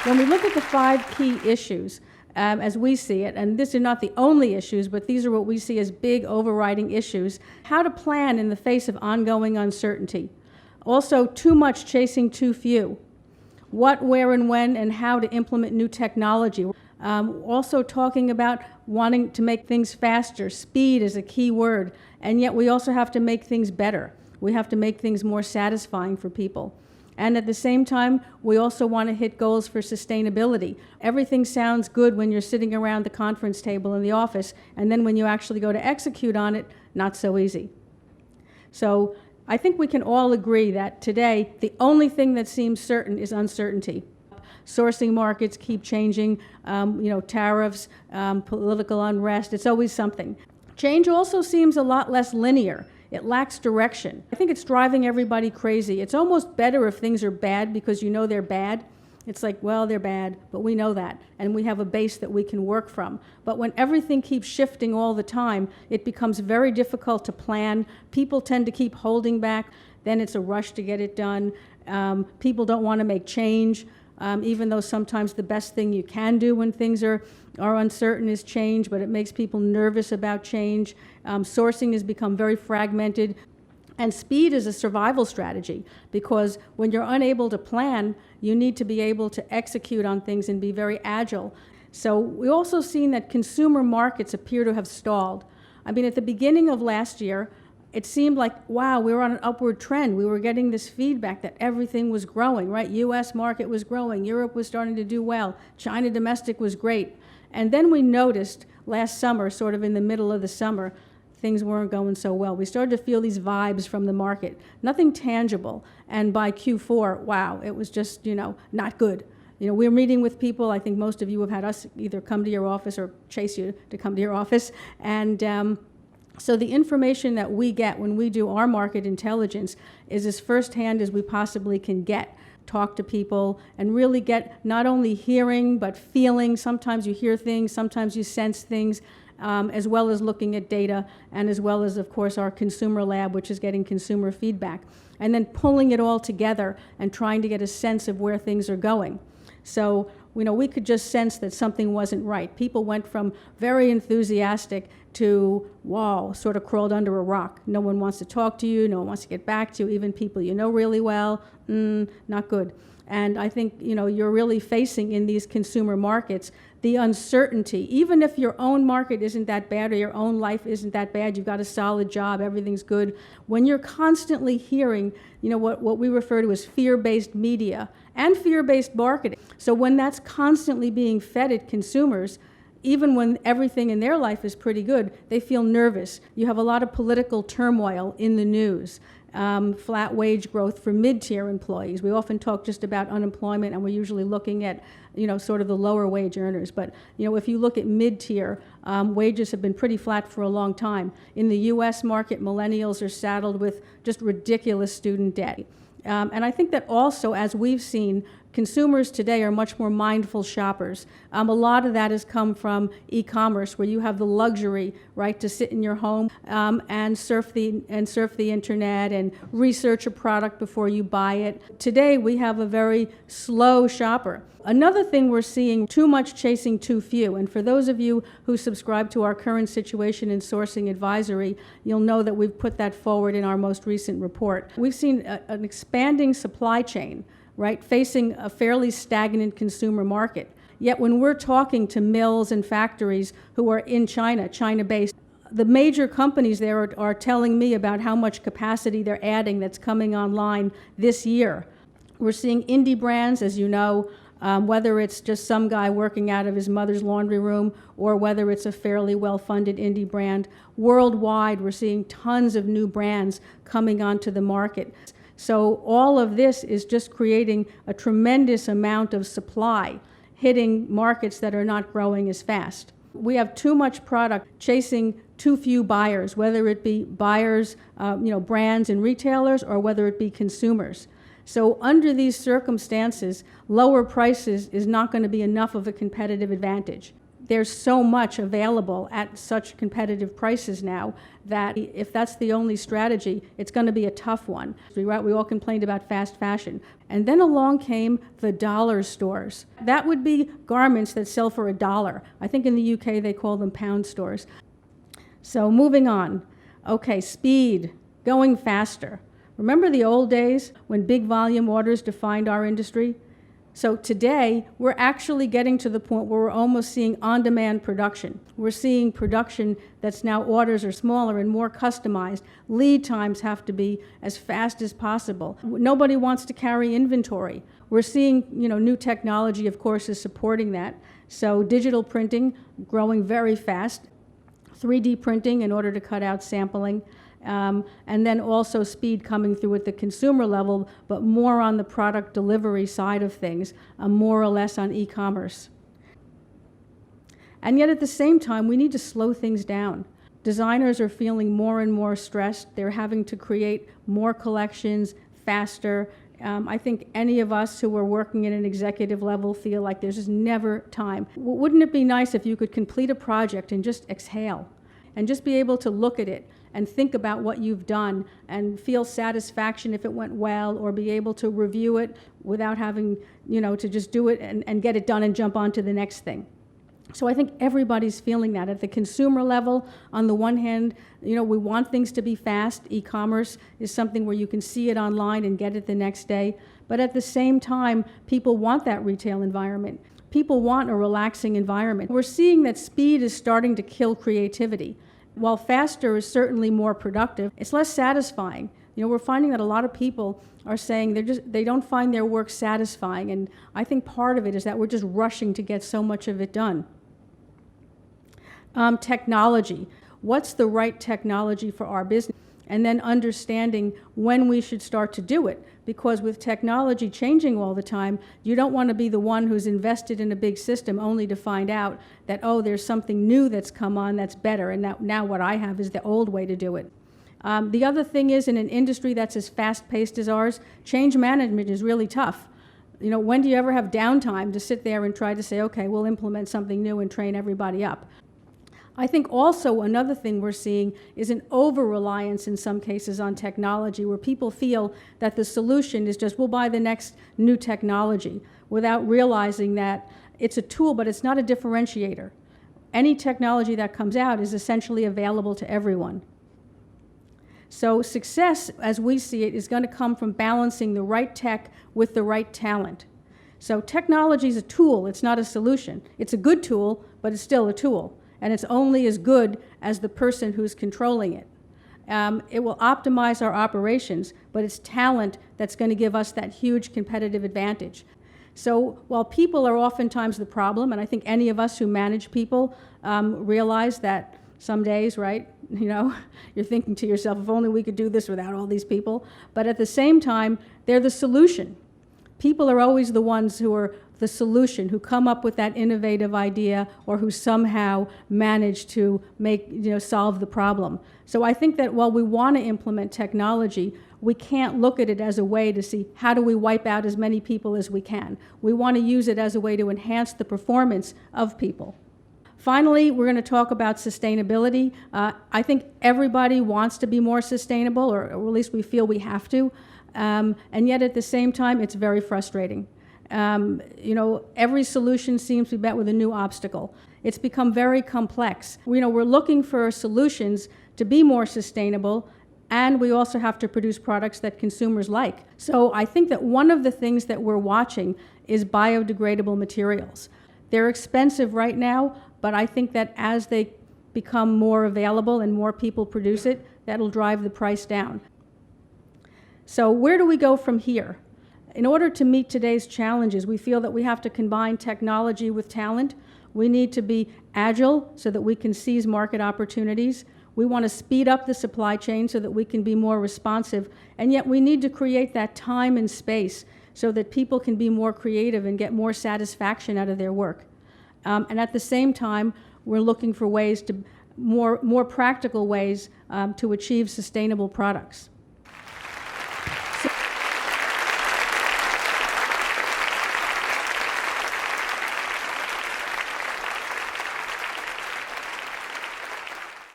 When we look at the 5 key issues, as we see it, and these are not the only issues, but these are what we see as big overriding issues, how to plan in the face of ongoing uncertainty. Also, too much chasing too few. What, where, and when, and how to implement new technology. Also talking about wanting to make things faster. Speed is a key word, and yet we also have to make things better. We have to make things more satisfying for people. And at the same time, we also want to hit goals for sustainability. Everything sounds good when you're sitting around the conference table in the office, and then when you actually go to execute on it, not so easy. So I think we can all agree that today, the only thing that seems certain is uncertainty. Sourcing markets keep changing, tariffs, political unrest, it's always something. Change also seems a lot less linear. It lacks direction. I think it's driving everybody crazy. It's almost better if things are bad because you know they're bad. It's like, well, they're bad, but we know that, and we have a base that we can work from. But when everything keeps shifting all the time, it becomes very difficult to plan. People tend to keep holding back. Then it's a rush to get it done. People don't want to make change, even though sometimes the best thing you can do when things are uncertain is change, but it makes people nervous about change. Sourcing has become very fragmented. And speed is a survival strategy because when you're unable to plan, you need to be able to execute on things and be very agile. So we've also seen that consumer markets appear to have stalled. I mean, at the beginning of last year, it seemed like, wow, we were on an upward trend. We were getting this feedback that everything was growing, right? US market was growing. Europe was starting to do well. China domestic was great. And then we noticed last summer, sort of in the middle of the summer, things weren't going so well. We started to feel these vibes from the market, nothing tangible. And by Q4, wow, it was just, not good. We're meeting with people. I think most of you have had us either come to your office or chase you to come to your office. And so the information that we get when we do our market intelligence is as firsthand as we possibly can get. Talk to people and really get not only hearing but feeling. Sometimes you hear things, sometimes you sense things, as well as looking at data, and as well as, of course, our consumer lab, which is getting consumer feedback, and then pulling it all together and trying to get a sense of where things are going. So, we could just sense that something wasn't right. People went from very enthusiastic to, wow, sort of crawled under a rock. No one wants to talk to you, no one wants to get back to you, even people you know really well, not good. And I think, you're really facing in these consumer markets the uncertainty. Even if your own market isn't that bad or your own life isn't that bad, you've got a solid job, everything's good. When you're constantly hearing, what we refer to as fear-based media and fear-based marketing. So when that's constantly being fed at consumers, even when everything in their life is pretty good, they feel nervous. You have a lot of political turmoil in the news. Flat wage growth for mid-tier employees. We often talk just about unemployment, and we're usually looking at, sort of the lower wage earners. But, if you look at mid-tier, wages have been pretty flat for a long time. In the U.S. market, millennials are saddled with just ridiculous student debt. And I think that also, as we've seen, consumers today are much more mindful shoppers. A lot of that has come from e-commerce, where you have the luxury, right, to sit in your home and surf the internet and research a product before you buy it. Today, we have a very slow shopper. Another thing we're seeing, too much chasing too few. And for those of you who subscribe to our current situation in sourcing advisory, you'll know that we've put that forward in our most recent report. We've seen an expanding supply chain, right, facing a fairly stagnant consumer market. Yet when we're talking to mills and factories who are in China, China-based, the major companies there are telling me about how much capacity they're adding that's coming online this year. We're seeing indie brands, as you know, whether it's just some guy working out of his mother's laundry room or whether it's a fairly well-funded indie brand. Worldwide, we're seeing tons of new brands coming onto the market. So all of this is just creating a tremendous amount of supply hitting markets that are not growing as fast. We have too much product chasing too few buyers, whether it be buyers, brands and retailers, or whether it be consumers. So under these circumstances, lower prices is not going to be enough of a competitive advantage. there's so much available at such competitive prices now that if that's the only strategy, it's going to be a tough one. We all complained about fast fashion. And then along came the dollar stores. That would be garments that sell for $1. I think in the UK they call them pound stores. So moving on. Okay, speed, going faster. Remember the old days when big volume orders defined our industry? So today, we're actually getting to the point where we're almost seeing on-demand production. We're seeing production that's now orders are smaller and more customized. Lead times have to be as fast as possible. Nobody wants to carry inventory. We're seeing, new technology, of course, is supporting that. So digital printing growing very fast, 3D printing in order to cut out sampling. And then also speed coming through at the consumer level, but more on the product delivery side of things, more or less on e-commerce. And yet at the same time, we need to slow things down. Designers are feeling more and more stressed. They're having to create more collections faster. I think any of us who are working at an executive level feel like there's just never time. Wouldn't it be nice if you could complete a project and just exhale and just be able to look at it and think about what you've done and feel satisfaction if it went well, or be able to review it without having, to just do it and get it done and jump on to the next thing. So I think everybody's feeling that. At the consumer level, on the one hand, we want things to be fast. E-commerce is something where you can see it online and get it the next day. But at the same time, people want that retail environment. People want a relaxing environment. We're seeing that speed is starting to kill creativity. While faster is certainly more productive, it's less satisfying. We're finding that a lot of people are saying they don't find their work satisfying, and I think part of it is that we're just rushing to get so much of it done. Technology. What's the right technology for our business? And then understanding when we should start to do it. Because with technology changing all the time, you don't want to be the one who's invested in a big system only to find out that, there's something new that's come on that's better, and now what I have is the old way to do it. The other thing is, in an industry that's as fast-paced as ours, change management is really tough. When do you ever have downtime to sit there and try to say, okay, we'll implement something new and train everybody up? I think also another thing we're seeing is an over-reliance in some cases on technology, where people feel that the solution is just, we'll buy the next new technology, without realizing that it's a tool, but it's not a differentiator. Any technology that comes out is essentially available to everyone. So success, as we see it, is going to come from balancing the right tech with the right talent. So technology is a tool, it's not a solution. It's a good tool, but it's still a tool. And it's only as good as the person who's controlling it. It will optimize our operations, but it's talent that's going to give us that huge competitive advantage. So while people are oftentimes the problem, and I think any of us who manage people realize that some days, right, you're thinking to yourself, if only we could do this without all these people. But at the same time, they're the solution. People are always the ones who are the solution, who come up with that innovative idea, or who somehow manage to solve the problem. So I think that while we want to implement technology, we can't look at it as a way to see how do we wipe out as many people as we can. We want to use it as a way to enhance the performance of people. Finally, we're going to talk about sustainability. I think everybody wants to be more sustainable, or at least we feel we have to. And yet at the same time, it's very frustrating. Every solution seems to be met with a new obstacle. It's become very complex. We're looking for solutions to be more sustainable, and we also have to produce products that consumers like. So I think that one of the things that we're watching is biodegradable materials. They're expensive right now, but I think that as they become more available and more people produce it, that'll drive the price down. So where do we go from here? In order to meet today's challenges, we feel that we have to combine technology with talent. We need to be agile so that we can seize market opportunities. We want to speed up the supply chain so that we can be more responsive. And yet we need to create that time and space so that people can be more creative and get more satisfaction out of their work. And at the same time, we're looking for ways to more practical ways to achieve sustainable products.